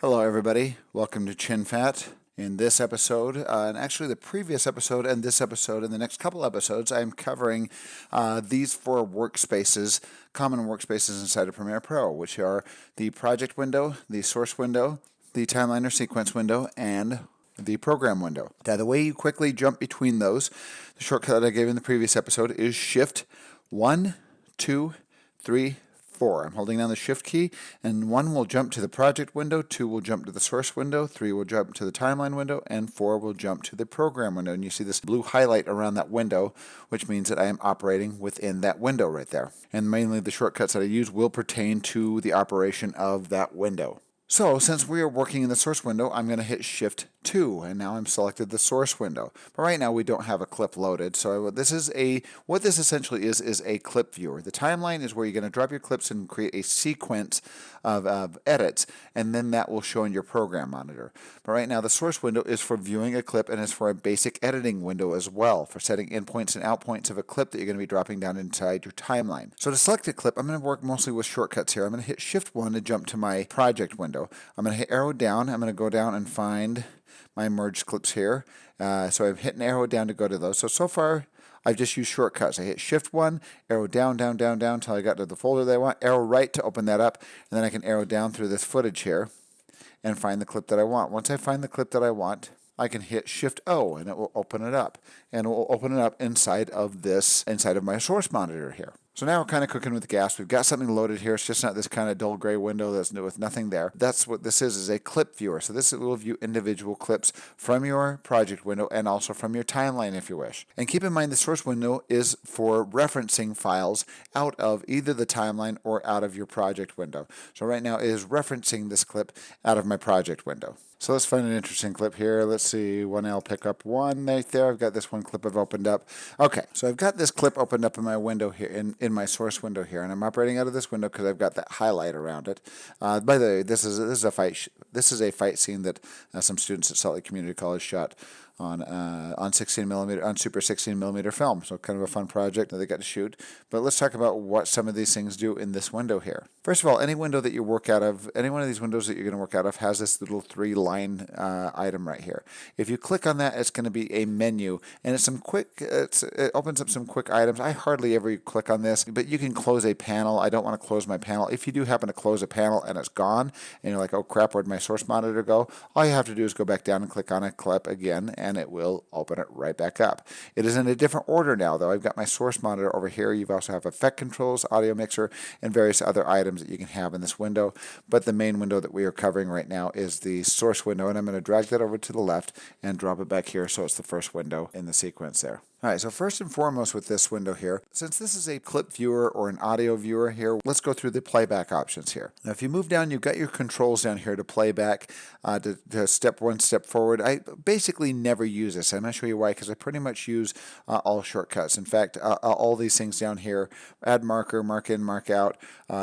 Hello everybody, welcome to ChinFat. In this episode, and actually the previous episode and this episode and the next couple episodes, I'm covering these four workspaces, common workspaces inside of Premiere Pro, which are the project window, the source window, the timeline or sequence window, and the program window. Now the way you quickly jump between those, the shortcut I gave in the previous episode is Shift 1, 2, 3, 4. I'm holding down the Shift key, and 1 will jump to the project window, 2 will jump to the source window, 3 will jump to the timeline window, and 4 will jump to the program window. And you see this blue highlight around that window, which means that I am operating within that window right there. And mainly the shortcuts that I use will pertain to the operation of that window. So, since we are working in the source window, I'm going to hit Shift 2, and now I'm selected the source window. But right now we don't have a clip loaded, so what this essentially is a clip viewer. The timeline is where you're going to drop your clips and create a sequence of edits, and then that will show in your program monitor. But right now the source window is for viewing a clip, and it's for a basic editing window as well, for setting in points and out points of a clip that you're going to be dropping down inside your timeline. So to select a clip, I'm going to work mostly with shortcuts here. I'm going to hit Shift 1 to jump to my project window. I'm going to hit arrow down. I'm going to go down and find my merged clips here. So I've hit an arrow down to go to those. So far, I've just used shortcuts. I hit Shift 1, arrow down, down, down, down until I got to the folder that I want, arrow right to open that up, and then I can arrow down through this footage here and find the clip that I want. Once I find the clip that I want, I can hit Shift O and it will open it up. And it will open it up inside of my source monitor here. So now we're kind of cooking with gas. We've got something loaded here. It's just not this kind of dull gray window that's with nothing there. That's what this is a clip viewer. So this will view individual clips from your project window and also from your timeline if you wish. And keep in mind the source window is for referencing files out of either the timeline or out of your project window. So right now it is referencing this clip out of my project window. So let's find an interesting clip here. Let's see, I'll pick up one right there. I've got this one clip I've opened up. Okay, so I've got this clip opened up in my window here, in my source window here, and I'm operating out of this window because I've got that highlight around it. By the way, this is a fight scene that some students at Salt Lake Community College shot on Super 16mm film. So kind of a fun project that they got to shoot. But let's talk about what some of these things do in this window here. First of all, any window that you work out of, any one of these windows that you're going to work out of has this little 3-line item right here. If you click on that, it's going to be a menu, and it opens up some quick items. I hardly ever click on this, but you can close a panel. I don't want to close my panel. If you do happen to close a panel and it's gone, and you're like, oh crap, where'd my source monitor go? All you have to do is go back down and click on a clip again, and it will open it right back up. It is in a different order now, though. I've got my source monitor over here. You also have effect controls, audio mixer, and various other items that you can have in this window. But the main window that we are covering right now is the source window, and I'm going to drag that over to the left and drop it back here so it's the first window in the sequence there. All right, so first and foremost with this window here, since this is a clip viewer or an audio viewer here, let's go through the playback options here. Now, if you move down, you've got your controls down here to playback, to step one step forward. I basically never use this. I'm going to show you why, because I pretty much use all shortcuts. In fact, all these things down here, add marker, mark in, mark out,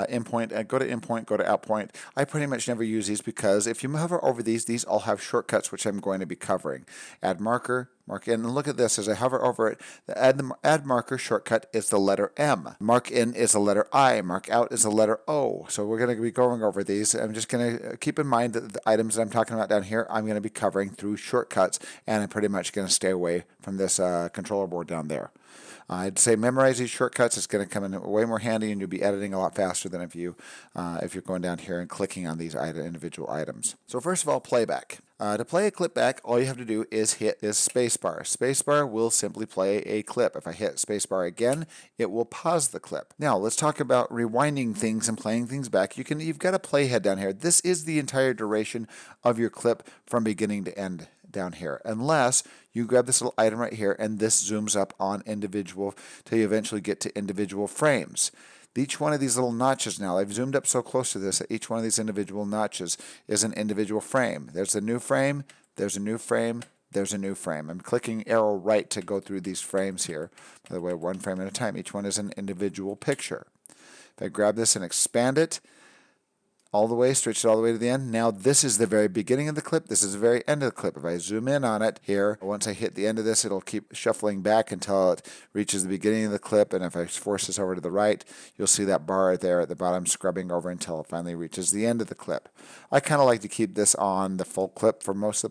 inpoint, go to inpoint, go to outpoint. I pretty much never use these because if you hover over these all have shortcuts, which I'm going to be covering. Add marker, mark in, and look at this as I hover over it. The add marker shortcut is the letter M. Mark in is the letter I. Mark out is the letter O. So we're going to be going over these. I'm just going to keep in mind that the items that I'm talking about down here, I'm going to be covering through shortcuts, and I'm pretty much going to stay away from this controller board down there. I'd say memorize these shortcuts. It's going to come in way more handy, and you'll be editing a lot faster than if you're going down here and clicking on these individual items. So first of all, playback. To play a clip back, all you have to do is hit this spacebar. Spacebar will simply play a clip. If I hit spacebar again, it will pause the clip. Now let's talk about rewinding things and playing things back. You've got a playhead down here. This is the entire duration of your clip from beginning to end down here, unless you grab this little item right here and this zooms up on individual till you eventually get to individual frames. Each one of these little notches now, I've zoomed up so close to this that each one of these individual notches is an individual frame. There's a new frame, there's a new frame, there's a new frame. I'm clicking arrow right to go through these frames here. By the way, one frame at a time. Each one is an individual picture. If I grab this and expand it, all the way, stretch it all the way to the end. Now this is the very beginning of the clip. This is the very end of the clip. If I zoom in on it here, once I hit the end of this, it'll keep shuffling back until it reaches the beginning of the clip. And if I force this over to the right, you'll see that bar right there at the bottom scrubbing over until it finally reaches the end of the clip. I kind of like to keep this on the full clip for most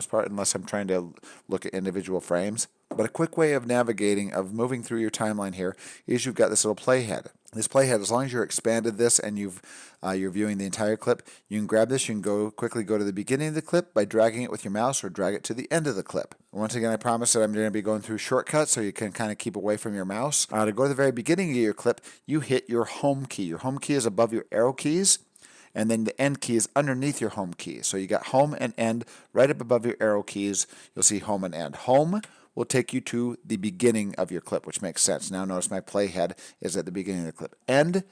part, unless I'm trying to look at individual frames. But a quick way of navigating, of moving through your timeline here, is you've got this little playhead. This playhead, as long as you're expanded this and you're viewing the entire clip, you can grab this, you can quickly go to the beginning of the clip by dragging it with your mouse or drag it to the end of the clip. Once again, I promise that I'm going to be going through shortcuts so you can kind of keep away from your mouse. To go to the very beginning of your clip, you hit your home key. Your home key is above your arrow keys, and then the end key is underneath your home key. So you got home and end right up above your arrow keys. You'll see home and end. Home will take you to the beginning of your clip, which makes sense. Now notice my playhead is at the beginning of the clip. End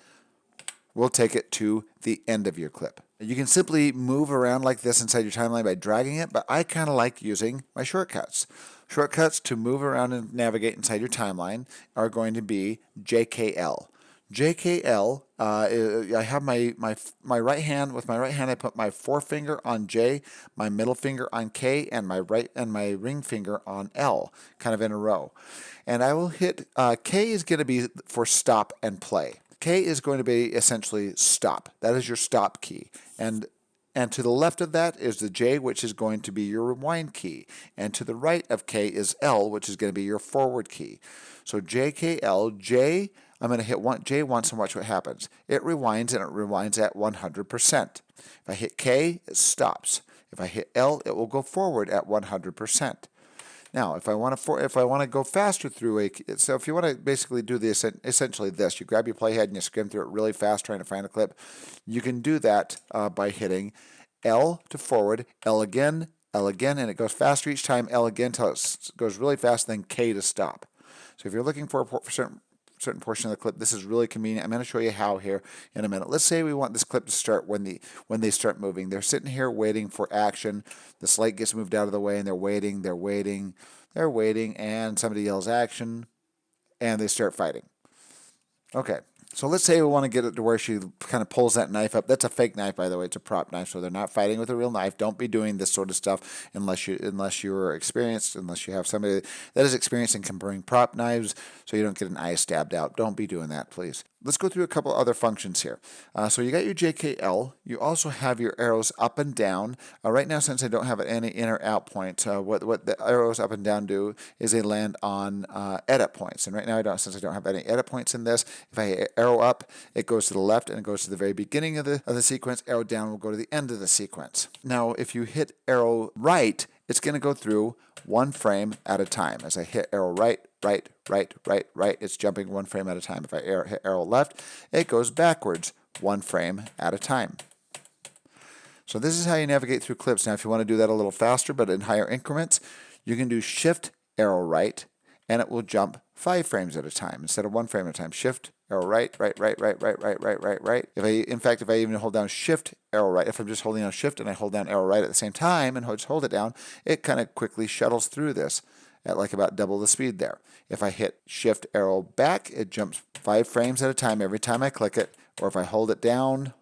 will take it to the end of your clip. You can simply move around like this inside your timeline by dragging it, but I kind of like using my shortcuts. Shortcuts to move around and navigate inside your timeline are going to be JKL. JKL, I have my right hand. With my right hand, I put my forefinger on J, my middle finger on K, and my ring finger on L, kind of in a row. And I will hit, K is going to be for stop and play. K is going to be essentially stop. That is your stop key. And to the left of that is the J, which is going to be your rewind key. And to the right of K is L, which is going to be your forward key. So JKL, J, I'm going to hit J once and watch what happens. It rewinds, and it rewinds at 100%. If I hit K, it stops. If I hit L, it will go forward at 100%. Now, if I want to go faster through so if you want to basically do this, essentially this, you grab your playhead and you skim through it really fast trying to find a clip. You can do that by hitting L to forward, L again, and it goes faster each time, L again until it goes really fast, then K to stop. So if you're looking for a certain portion of the clip, this is really convenient. I'm going to show you how here in a minute. Let's say we want this clip to start when they start moving. They're sitting here waiting for action. The slate gets moved out of the way, and they're waiting, and somebody yells action, and they start fighting. Okay. So let's say we want to get it to where she kind of pulls that knife up. That's a fake knife, by the way. It's a prop knife, so they're not fighting with a real knife. Don't be doing this sort of stuff unless you're experienced, unless you have somebody that is experienced and can bring prop knives so you don't get an eye stabbed out. Don't be doing that, please. Let's go through a couple other functions here. So you got your JKL. You also have your arrows up and down. Right now, since I don't have any in or out points, what the arrows up and down do is they land on edit points. And right now, since I don't have any edit points in this, if I hit arrow up, it goes to the left and it goes to the very beginning of the sequence. Arrow down will go to the end of the sequence. Now, if you hit arrow right, it's going to go through one frame at a time. As I hit arrow right, it's jumping one frame at a time. If I hit arrow left, it goes backwards one frame at a time. So this is how you navigate through clips. Now, if you want to do that a little faster, but in higher increments, you can do shift arrow right, and it will jump 5 frames at a time instead of 1 frame at a time. Shift arrow right. If I even hold down shift arrow right, if I'm just holding down shift and I hold down arrow right at the same time and just hold it down, it kind of quickly shuttles through this at like about double the speed there. If I hit shift arrow back, it jumps 5 frames at a time every time I click it, or if I hold it down,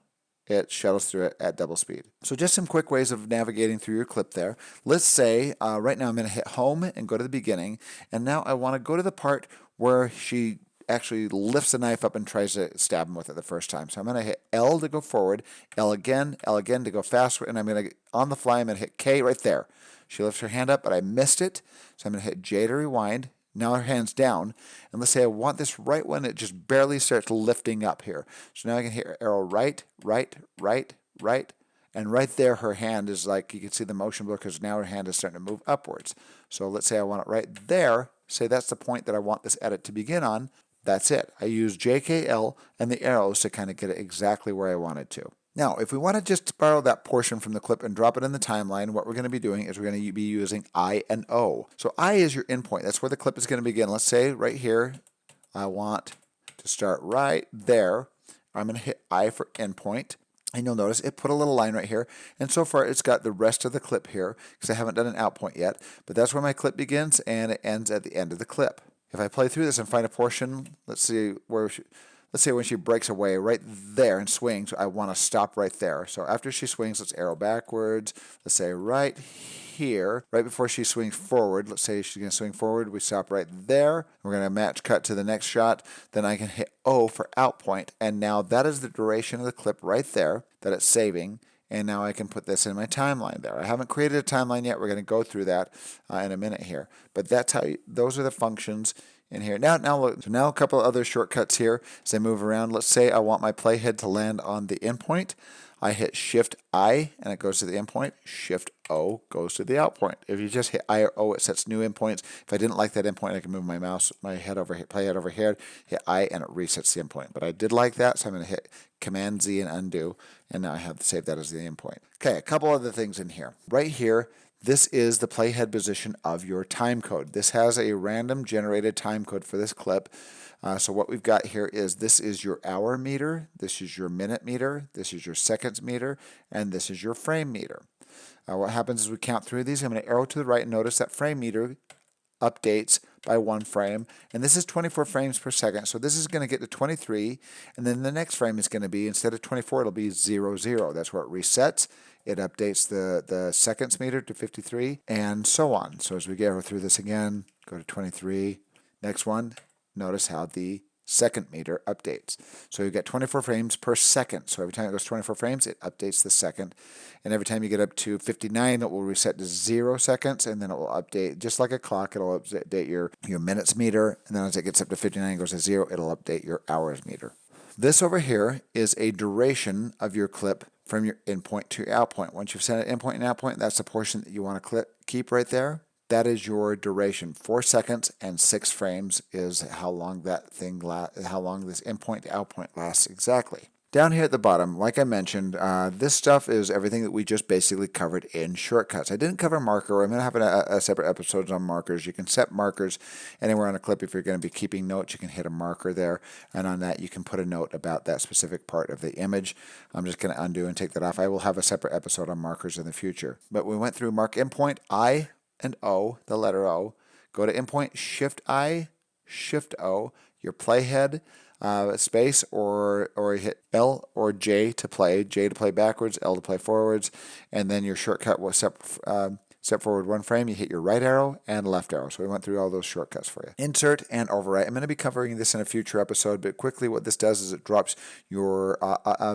it shuttles through it at double speed. So just some quick ways of navigating through your clip there. Let's say right now I'm going to hit home and go to the beginning, and now I want to go to the part where she actually lifts the knife up and tries to stab him with it the first time. So I'm going to hit L to go forward, L again to go faster, and I'm going to, on the fly, I'm going to hit K right there. She lifts her hand up, but I missed it, so I'm going to hit J to rewind. Now her hand's down, and let's say I want this right when it just barely starts lifting up here. So now I can hit arrow right, and right there her hand is like, you can see the motion blur because now her hand is starting to move upwards. So let's say I want it right there. Say that's the point that I want this edit to begin on. That's it. I use JKL and the arrows to kind of get it exactly where I wanted to. Now, if we want to just borrow that portion from the clip and drop it in the timeline, what we're going to be doing is we're going to be using I and O. So I is your endpoint. That's where the clip is going to begin. Let's say right here, I want to start right there. I'm going to hit I for endpoint. And you'll notice it put a little line right here. And so far, it's got the rest of the clip here because I haven't done an out point yet. But that's where my clip begins, and it ends at the end of the clip. If I play through this and find a portion, let's let's say when she breaks away right there and swings, I want to stop right there. So after she swings, let's arrow backwards. Let's say right here, right before she swings forward. Let's say she's going to swing forward. We stop right there. We're going to match cut to the next shot. Then I can hit O for out point. And now that is the duration of the clip right there that it's saving. And now I can put this in my timeline there. I haven't created a timeline yet. We're going to go through that in a minute here. But that's how those are the functions in here. Now look. So now a couple of other shortcuts here as I move around. Let's say I want my playhead to land on the endpoint. I hit Shift I and it goes to the endpoint. Shift O goes to the out point. If you just hit I or O, it sets new endpoints. If I didn't like that endpoint, I can move my mouse, my head over here, playhead over here, hit I, and it resets the endpoint. But I did like that, so I'm going to hit Command Z and undo, and now I have to save that as the endpoint. Okay, a couple other things in here. Right here, this is the playhead position of your time code. This has a random generated time code for this clip. So what we've got here is this is your hour meter, this is your minute meter, this is your seconds meter, and this is your frame meter. What happens is we count through these. I'm going to arrow to the right and notice that frame meter updates by 1 frame, and this is 24 frames per second. So this is going to get to 23, and then the next frame is going to be, instead of 24, it'll be 00. That's where it resets. It updates the seconds meter to 53, and so on. So as we go through this again, go to 23, next one, notice how the second meter updates. So you get 24 frames per second. So every time it goes 24 frames, it updates the second. And every time you get up to 59, it will reset to 0 seconds, and then it will update, just like a clock, it'll update your minutes meter, and then as it gets up to 59 and goes to 0, it'll update your hours meter. This over here is a duration of your clip from your endpoint to your out point. Once you've set an endpoint and out point, that's the portion that you want to keep right there. That is your duration. 4 seconds and 6 frames is how long that thing how long this endpoint to out point lasts exactly. Down here at the bottom, like I mentioned, this stuff is everything that we just basically covered in shortcuts. I didn't cover marker. I'm going to have a separate episode on markers. You can set markers anywhere on a clip. If you're going to be keeping notes, you can hit a marker there, and on that you can put a note about that specific part of the image. I'm just going to undo and take that off. I will have a separate episode on markers in the future. But we went through mark endpoint, I and O, the letter O. Go to endpoint, Shift I, Shift O, your playhead, space, or hit L or J to play backwards, L to play forwards, and then your shortcut will step forward 1 frame, you hit your right arrow and left arrow. So we went through all those shortcuts for you. Insert and overwrite. I'm going to be covering this in a future episode, but quickly what this does is it drops your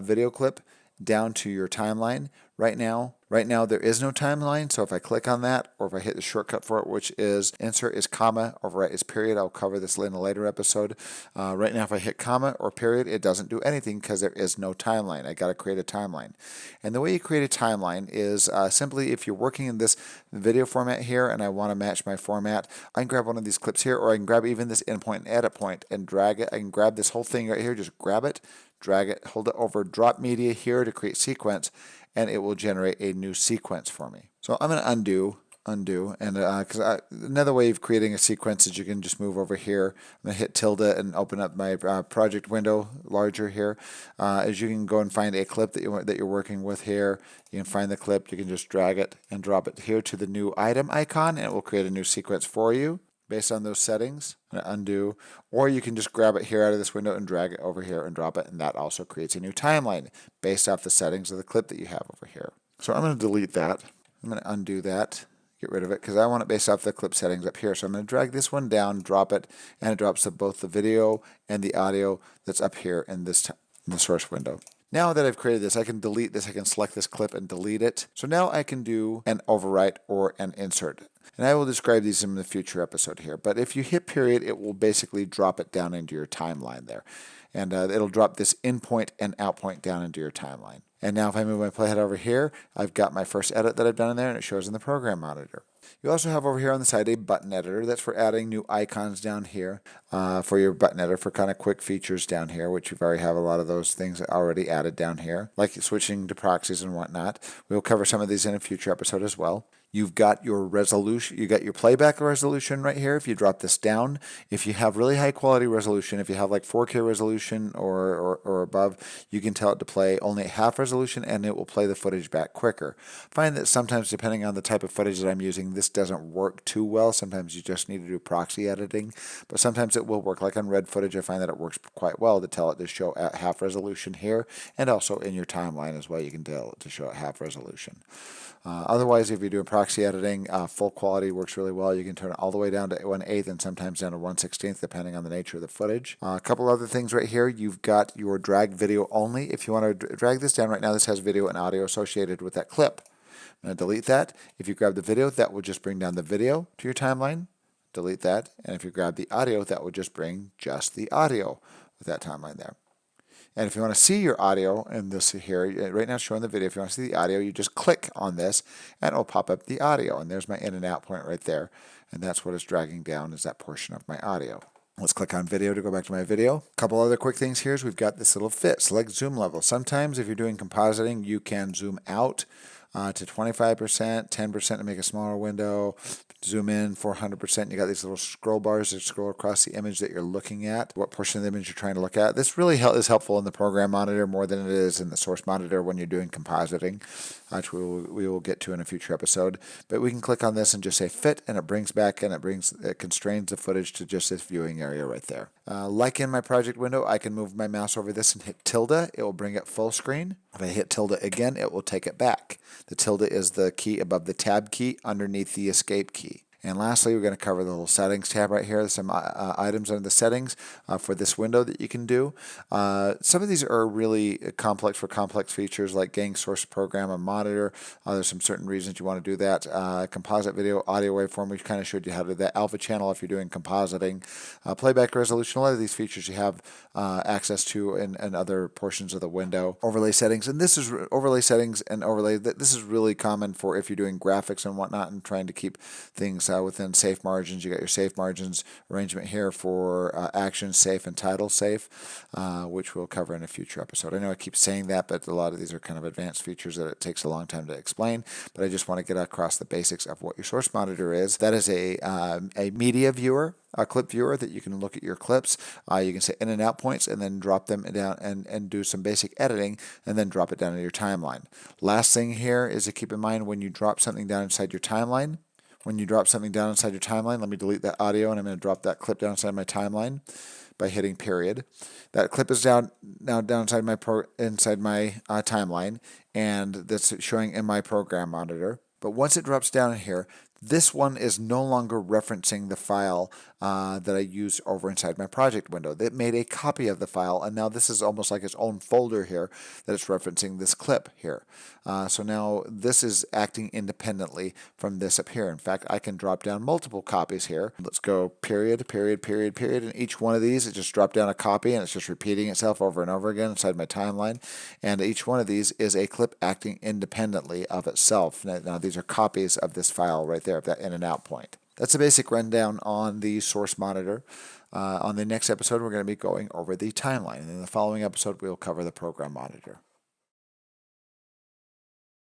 video clip down to your timeline. Right now there is no timeline, so if I click on that, or if I hit the shortcut for it, which is insert is comma, overwrite is period. I'll cover this in a later episode. Right now if I hit comma or period, it doesn't do anything because there is no timeline. I got to create a timeline. And the way you create a timeline is simply, if you're working in this video format here and I want to match my format, I can grab one of these clips here, or I can grab even this endpoint and edit point and drag it. I can grab this whole thing right here, just grab it, drag it, hold it over drop media here to create sequence, and it will generate a new sequence for me. So I'm going to undo, and because another way of creating a sequence is you can just move over here. I'm going to hit tilde and open up my project window larger here. As you can go and find a clip that you're working with here. You can find the clip, you can just drag it and drop it here to the new item icon, and it will create a new sequence for you based on those settings. I'm going to undo, or you can just grab it here out of this window and drag it over here and drop it, and that also creates a new timeline based off the settings of the clip that you have over here. So I'm going to delete that. I'm going to undo that, get rid of it, because I want it based off the clip settings up here. So I'm going to drag this one down, drop it, and it drops both the video and the audio that's up here in this in the source window. Now that I've created this, I can delete this. I can select this clip and delete it. So now I can do an overwrite or an insert. And I will describe these in the future episode here. But if you hit period, it will basically drop it down into your timeline there. And it'll drop this in point and out point down into your timeline. And now if I move my playhead over here, I've got my first edit that I've done in there, and it shows in the program monitor. You also have over here on the side a button editor. That's for adding new icons down here for your button editor for kind of quick features down here, which you've already have a lot of those things already added down here, like switching to proxies and whatnot. We'll cover some of these in a future episode as well. You've got your resolution, you got your playback resolution right here. If you drop this down, if you have really high quality resolution, if you have like 4K resolution or above, you can tell it to play only at half resolution and it will play the footage back quicker. Find that sometimes, depending on the type of footage that I'm using, this doesn't work too well. Sometimes you just need to do proxy editing, but sometimes it will work. Like on red footage, I find that it works quite well to tell it to show at half resolution here, and also in your timeline as well, you can tell it to show at half resolution. Otherwise, if you're doing proxy editing, full quality works really well. You can turn it all the way down to 1/8 and sometimes down to 1/16, depending on the nature of the footage. A couple other things right here. You've got your drag video only. If you want to drag this down right now, this has video and audio associated with that clip. I'm going to delete that. If you grab the video, that will just bring down the video to your timeline. Delete that. And if you grab the audio, that will just bring just the audio with that timeline there. And if you want to see your audio in this here, right now it's showing the video. If you want to see the audio, you just click on this and it will pop up the audio. And there's my in and out point right there. And that's what it's dragging down, is that portion of my audio. Let's click on video to go back to my video. A couple other quick things here is we've got this little fit, select zoom level. Sometimes if you're doing compositing, you can zoom out to 25%, 10% to make a smaller window, zoom in 400%. You got these little scroll bars that scroll across the image that you're looking at, what portion of the image you're trying to look at. This really is helpful in the program monitor more than it is in the source monitor when you're doing compositing, which we will get to in a future episode. But we can click on this and just say fit, and it brings back and it constrains the footage to just this viewing area right there. Like in my project window, I can move my mouse over this and hit tilde. It will bring it full screen. If I hit tilde again, it will take it back. The tilde is the key above the tab key underneath the escape key. And lastly, we're going to cover the little settings tab right here. There's some items under the settings for this window that you can do. Some of these are really complex for complex features like getting source program and monitor. There's some certain reasons you want to do that. Composite video, audio waveform, we kind of showed you how to do that. Alpha channel if you're doing compositing. Playback resolution, a lot of these features you have access to in other portions of the window. Overlay settings, and this is overlay settings and overlay. This is really common for if you're doing graphics and whatnot and trying to keep things within safe margins. You got your safe margins arrangement here for action safe and title safe, which we'll cover in a future episode. I know I keep saying that, but a lot of these are kind of advanced features that it takes a long time to explain, but I just want to get across the basics of what your source monitor is. That is a media viewer, a clip viewer that you can look at your clips. You can say in and out points and then drop them down and do some basic editing and then drop it down in your timeline. Last thing here is to keep in mind when you drop something down inside your timeline. When you drop something down inside your timeline, let me delete that audio and I'm going to drop that clip down inside my timeline by hitting period. That clip is now down inside my timeline, and that's showing in my program monitor. But once it drops down here, this one is no longer referencing the file that I used over inside my project window. It made a copy of the file, and now this is almost like its own folder here that it's referencing this clip here. So now this is acting independently from this up here. In fact, I can drop down multiple copies here. Let's go period, period, period, period, and each one of these, it just dropped down a copy, and it's just repeating itself over and over again inside my timeline. And each one of these is a clip acting independently of itself. Now these are copies of this file right there, of that in and out point. That's a basic rundown on the source monitor. On the next episode, we're going to be going over the timeline. And in the following episode, we'll cover the program monitor.